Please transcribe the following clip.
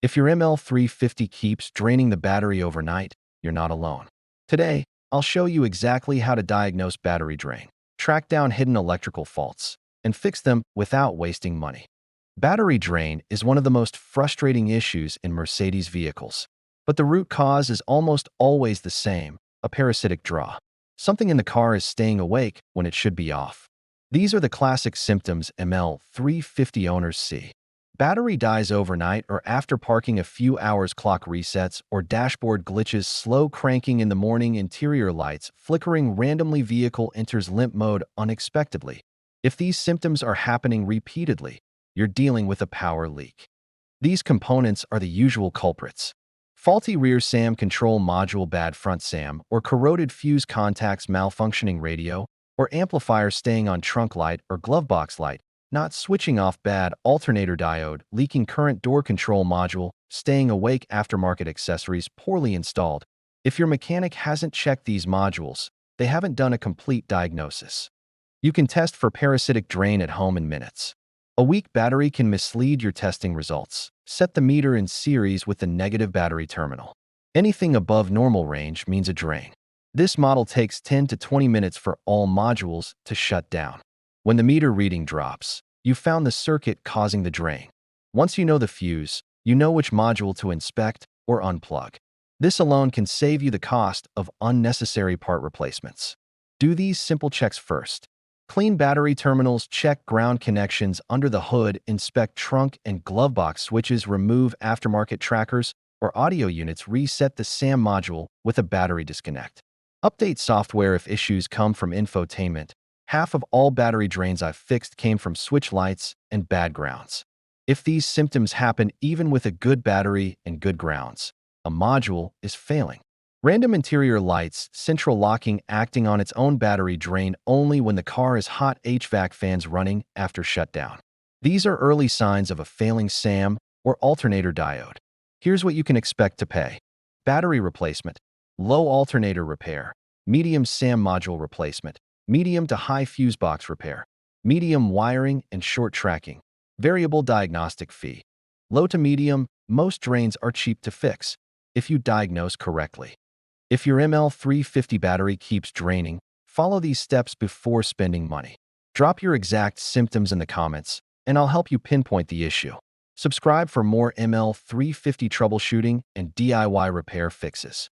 If your ML350 keeps draining the battery overnight, you're not alone. Today, I'll show you exactly how to diagnose battery drain, track down hidden electrical faults, and fix them without wasting money. Battery drain is one of the most frustrating issues in Mercedes vehicles, but the root cause is almost always the same: a parasitic draw. Something in the car is staying awake when it should be off. These are the classic symptoms ML350 owners see. Battery dies overnight or after parking a few hours, clock resets, or dashboard glitches, slow cranking in the morning, interior lights flickering randomly, vehicle enters limp mode unexpectedly. If these symptoms are happening repeatedly, you're dealing with a power leak. These components are the usual culprits: faulty rear SAM control module, bad front SAM, or corroded fuse contacts, malfunctioning radio or amplifier staying on, trunk light or glove box light not switching off, bad alternator diode, leaking current, door control module staying awake, aftermarket accessories poorly installed. If your mechanic hasn't checked these modules, they haven't done a complete diagnosis. You can test for parasitic drain at home in minutes. A weak battery can mislead your testing results. Set the meter in series with the negative battery terminal. Anything above normal range means a drain. This model takes 10 to 20 minutes for all modules to shut down. When the meter reading drops, you found the circuit causing the drain. Once you know the fuse, you know which module to inspect or unplug. This alone can save you the cost of unnecessary part replacements. Do these simple checks first. Clean battery terminals, check ground connections under the hood, inspect trunk and glove box switches, remove aftermarket trackers or audio units, reset the SAM module with a battery disconnect. Update software if issues come from infotainment. Half of all battery drains I've fixed came from switch lights and bad grounds. If these symptoms happen even with a good battery and good grounds, a module is failing. Random interior lights, central locking acting on its own, battery drain only when the car is hot, HVAC fans running after shutdown. These are early signs of a failing SAM or alternator diode. Here's what you can expect to pay: battery replacement, low alternator repair, medium SAM module replacement, medium to high fuse box repair, medium wiring and short tracking, variable diagnostic fee. Low to medium, most drains are cheap to fix if you diagnose correctly. If your ML350 battery keeps draining, follow these steps before spending money. Drop your exact symptoms in the comments, and I'll help you pinpoint the issue. Subscribe for more ML350 troubleshooting and DIY repair fixes.